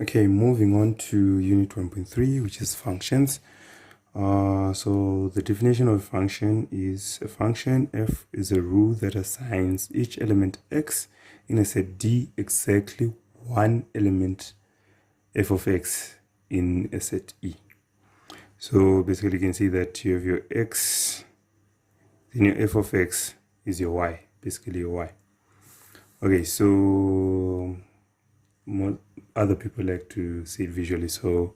Okay, moving on to unit 1.3, which is functions. So the definition of a function is a function f is a rule that assigns each element x in a set D exactly one element f of x in a set E. So basically you can see that you have your x, then your f of x is your y, basically your y. Okay, so other people like to see it visually, so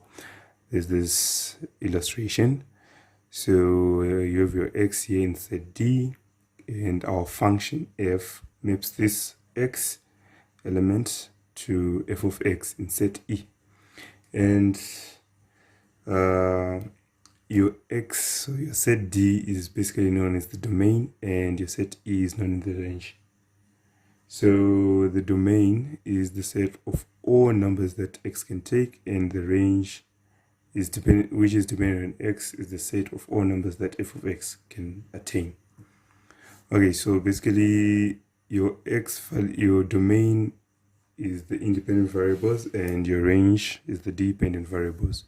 there's this illustration. So you have your x here in set D, and our function f maps this x element to f of x in set E. And your x, so your set D is basically known as the domain, and your set E is known as the range. So the domain is the set of all numbers that x can take, and the range is which is dependent on x, is the set of all numbers that f of x can attain. Okay, so basically your domain is the independent variables, and your range is the dependent variables.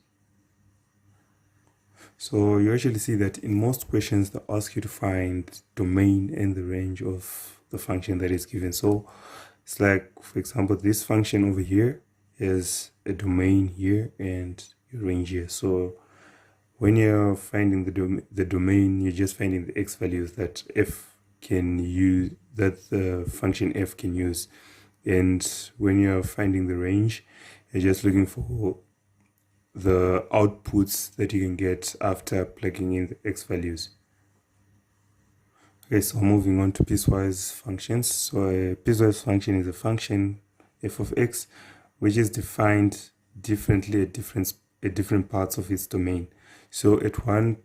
So you actually see that in most questions they ask you to find domain and the range of the function that is given. So it's like, for example, this function over here is a domain here and your range here. So when you're finding the domain, you're just finding the x values that f can use, that the function f can use. And when you're finding the range, you're just looking for the outputs that you can get after plugging in the x values. Okay, so moving on to piecewise functions. So a piecewise function is a function f of x which is defined differently at different parts of its domain. So at one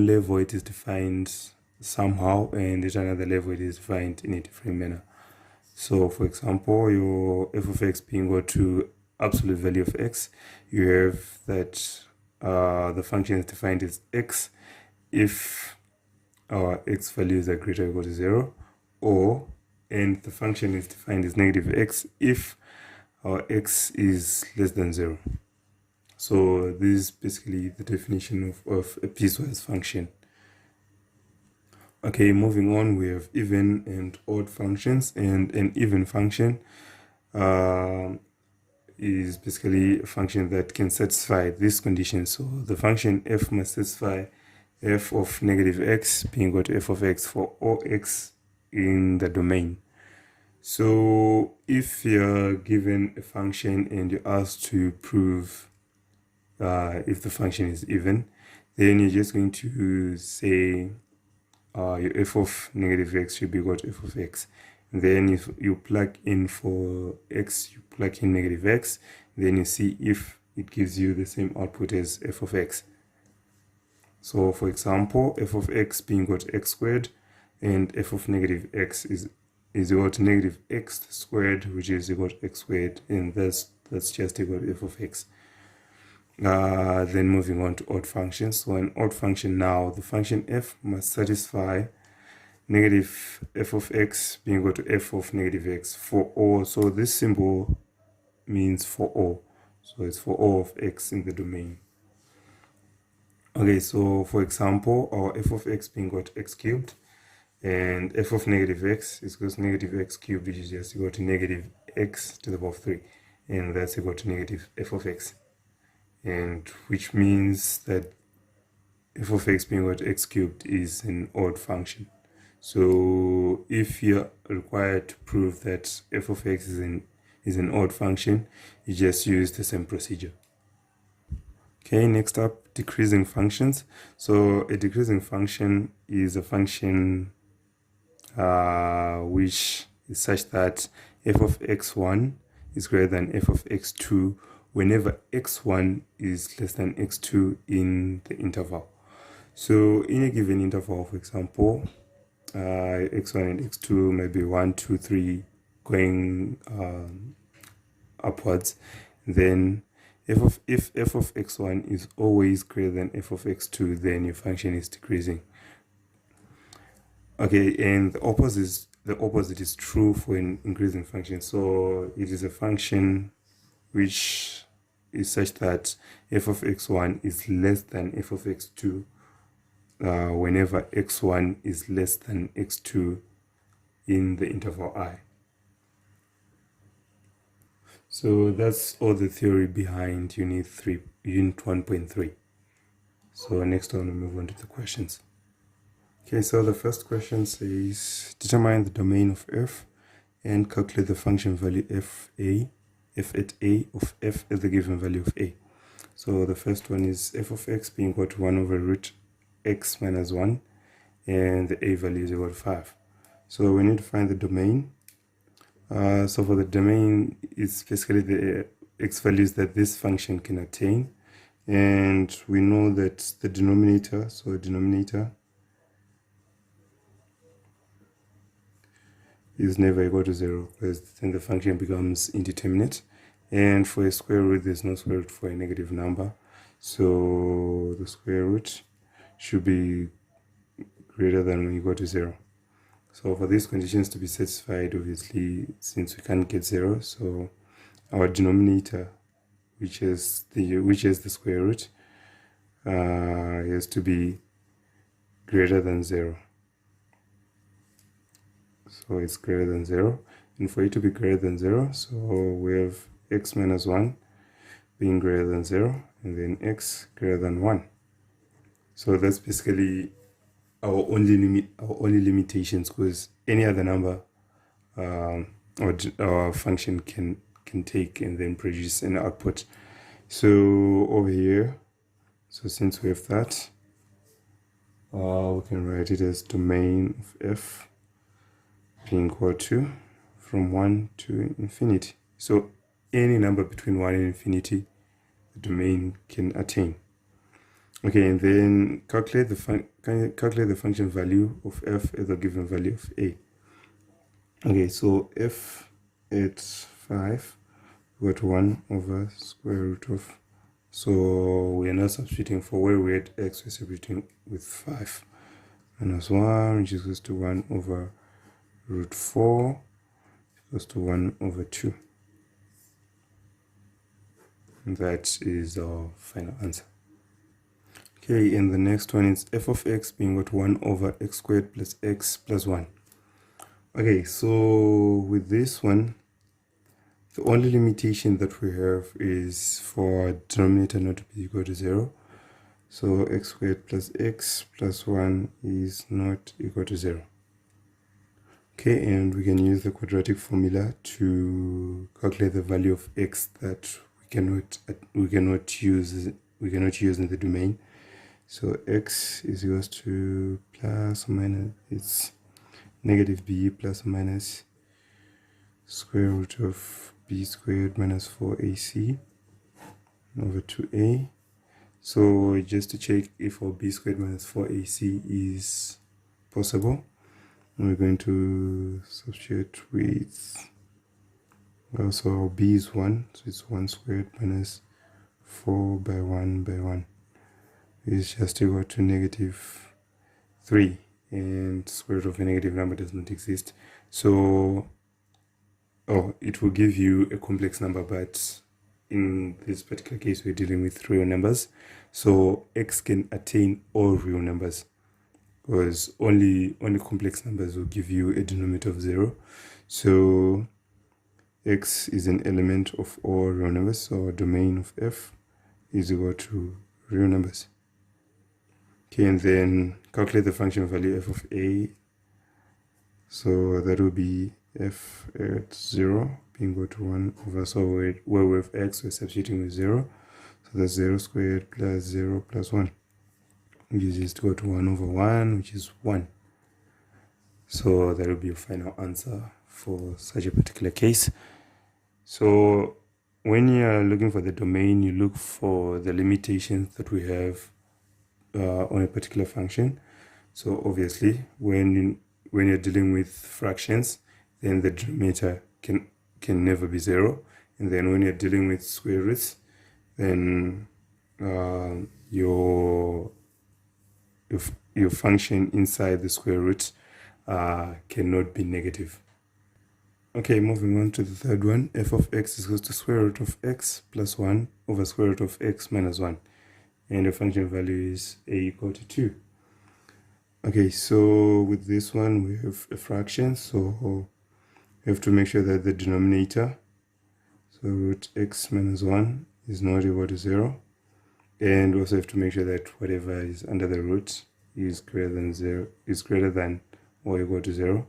level it is defined somehow, and at another level it is defined in a different manner. So for example, your f of x being equal to absolute value of x, you have that the function is defined as x if our x values are greater or equal to 0, and the function is defined as negative x if our x is less than 0. So this is basically the definition of a piecewise function. Okay, moving on, we have even and odd functions, and an even function is basically a function that can satisfy this condition. So the function f must satisfy f of negative x being equal to f of x for all x in the domain. So if you're given a function and you're asked to prove if the function is even, then you're just going to say your f of negative x should be equal to f of x. And then if you plug in for x, you plug in negative x, then you see if it gives you the same output as f of x. So for example, f of x being equal to x squared, and f of negative x is equal to negative x squared, which is equal to x squared, and that's just equal to f of x. Then moving on to odd functions. So an odd function, now the function f must satisfy negative f of x being equal to f of negative x for all. So this symbol means for all. So it's for all of x in the domain. Okay, so for example, our f of x being equal to x cubed, and f of negative x is equal to negative x cubed, which is just equal to negative x to the power of 3, and that's equal to negative f of x, and which means that f of x being equal to x cubed is an odd function. So if you're required to prove that f of x is an odd function, you just use the same procedure. Okay, next up, decreasing functions. So a decreasing function is a function which is such that f of x1 is greater than f of x2 whenever x1 is less than x2 in the interval. So in a given interval, for example, x1 and x2 maybe 1, 2, 3 going upwards, then if f of x1 is always greater than f of x2, then your function is decreasing. Okay, and the the opposite is true for an increasing function. So it is a function which is such that f of x1 is less than f of x2 whenever x1 is less than x2 in the interval I. So that's all the theory behind unit 1.3. So next on we move on to the questions. Okay, so the first question says determine the domain of f and calculate the function value f at a of f at the given value of a. So the first one is f of x being equal to 1 over root x minus 1 and the a value is equal to 5. So we need to find the domain. So for the domain, it's basically the x values that this function can attain, and we know that the denominator, so denominator is never equal to 0 because then the function becomes indeterminate, and for a square root there's no square root for a negative number, so the square root should be greater than or equal to 0. So for these conditions to be satisfied, obviously, since we can't get 0, so our denominator, which is the square root, has to be greater than 0. So it's greater than 0. And for it to be greater than 0, so we have x minus 1 being greater than 0, and then x greater than 1. So that's basically our only limitations, because any other number our function can take and then produce an output. So over here, so since we have that, we can write it as domain of f being equal to from 1 to infinity. So any number between 1 and infinity, the domain can attain. Okay, and then calculate the function value of f at the given value of a. Okay, so f at 5 got 1 over square root of, so we are now substituting for where we had x, we're substituting with 5 minus 1, which is equals to 1 over root 4 equals to 1 over 2. And that is our final answer. Okay, and the next one is f of x being equal to 1 over x squared plus x plus 1. Okay, so with this one, the only limitation that we have is for denominator not to be equal to 0. So x squared plus x plus 1 is not equal to 0. Okay, and we can use the quadratic formula to calculate the value of x that we cannot use in the domain. So x is equals to plus or minus, it's negative b plus or minus square root of b squared minus 4ac over 2a. So just to check if our b squared minus 4ac is possible, we're going to substitute with, also our b is 1, so it's 1 squared minus 4 by 1 by 1 is just equal to negative 3, and square root of a negative number does not exist. So it will give you a complex number, but in this particular case we're dealing with real numbers, so x can attain all real numbers, because only complex numbers will give you a denominator of 0. So x is an element of all real numbers, so domain of f is equal to real numbers. Okay, and then calculate the function value f of a. So that will be f at 0 being equal to 1 over, so where we have x, we're substituting with 0. So that's 0 squared plus 0 plus 1. Gives us to go to 1 over 1, which is 1. So that will be your final answer for such a particular case. So when you are looking for the domain, you look for the limitations that we have on a particular function. So obviously, when you're dealing with fractions, then the denominator can never be 0. And then when you're dealing with square roots, then your function inside the square root cannot be negative. Okay, moving on to the third one. F of x is equal to square root of x plus 1 over square root of x minus 1. And the function value is a equal to 2. Okay, so with this one, we have a fraction. So we have to make sure that the denominator, so root x minus 1, is not equal to 0. And we also have to make sure that whatever is under the root is greater than or equal to 0.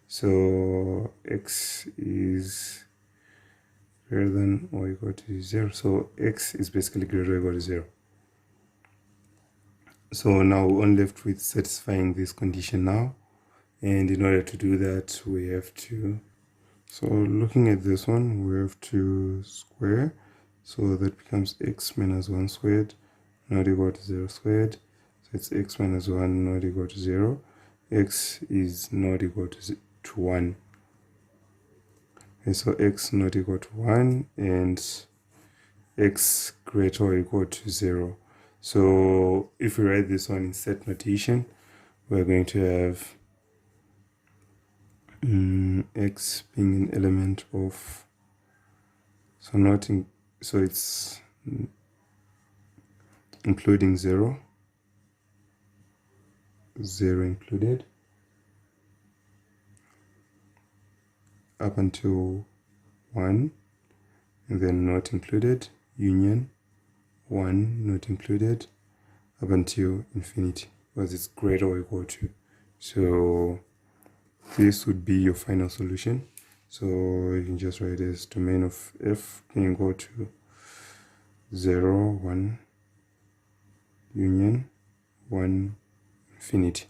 So x is greater than or equal to 0. So x is basically greater or equal to 0. So now we're only left with satisfying this condition now. And in order to do that, we have to, so looking at this one, we have to square. So that becomes x minus 1 squared not equal to 0 squared. So it's x minus 1 not equal to 0. X is not equal to 1. And so x not equal to 1 and x greater or equal to 0. So if we write this one in set notation, we're going to have x being an element of, so it's including 0 included, up until 1, and then not included, union 1 not included, up until infinity, because it's greater or equal to. So this would be your final solution. So you can just write it as domain of f being equal to 0, 1, union 1, infinity,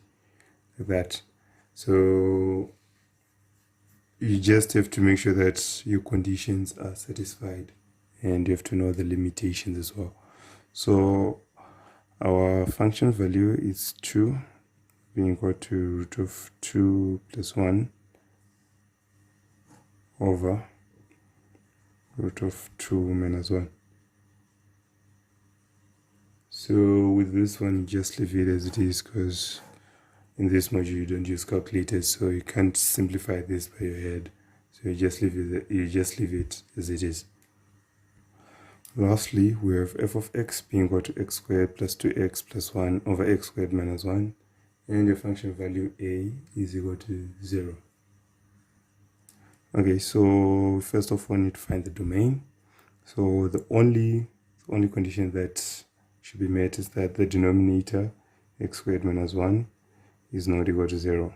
like that. So you just have to make sure that your conditions are satisfied, and you have to know the limitations as well. So our function value is 2 being equal to root of 2 plus 1 over root of 2 minus 1. So with this one, just leave it as it is, because in this module you don't use calculators, so you can't simplify this by your head. So you just leave it as it is. Lastly, we have f of x being equal to x squared plus 2x plus 1 over x squared minus 1, and your function value a is equal to 0. Okay, so first of all, we need to find the domain. So the only condition that should be met is that the denominator x squared minus 1 is not equal to 0.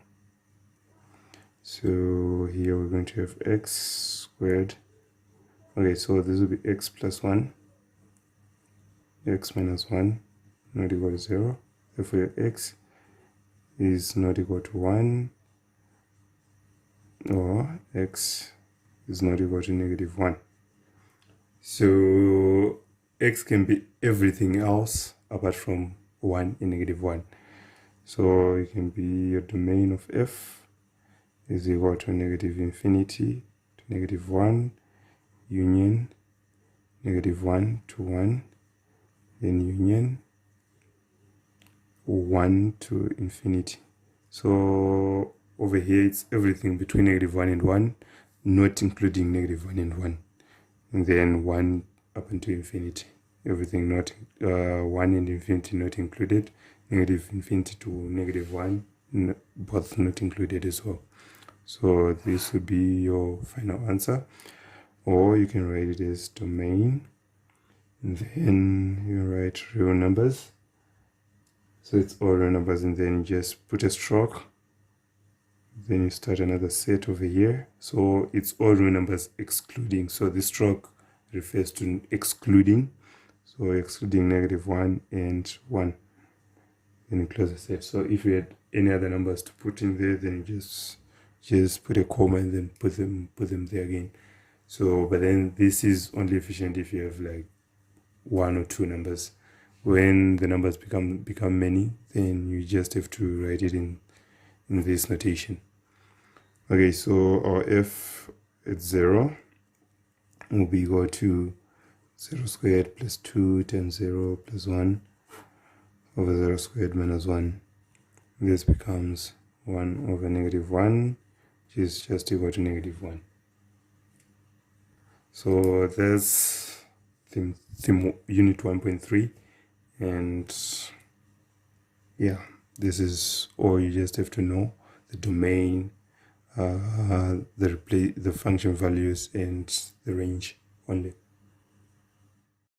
So here we're going to have x squared. Okay, so this will be x plus 1, x minus 1 not equal to 0. Therefore x is not equal to 1, or x is not equal to negative 1. So x can be everything else apart from 1 and negative 1. So it can be your domain of f is equal to negative infinity to negative 1, union negative 1 to 1, then union 1 to infinity. So over here it's everything between negative 1 and 1, not including negative 1 and 1, and then 1 up until infinity. Everything not 1 and infinity not included, negative infinity to negative 1 both not included as well. So this would be your final answer, or you can write it as domain, and then you write real numbers. So it's all real numbers, and then you just put a stroke, then you start another set over here. So it's all real numbers excluding, so this stroke refers to excluding, so excluding negative 1 and 1, then you close the set. So if you had any other numbers to put in there, then you just put a comma and then put them there again. So but then this is only efficient if you have like 1 or 2 numbers. When the numbers become many, then you just have to write it in this notation. Okay, so our f at 0 will be equal to 0 squared plus 2 times 0 plus 1 over 0 squared minus 1. This becomes 1 over negative 1, which is just equal to negative 1. So that's theme unit 1.3, and yeah, this is all you just have to know: the domain, the function values, and the range only.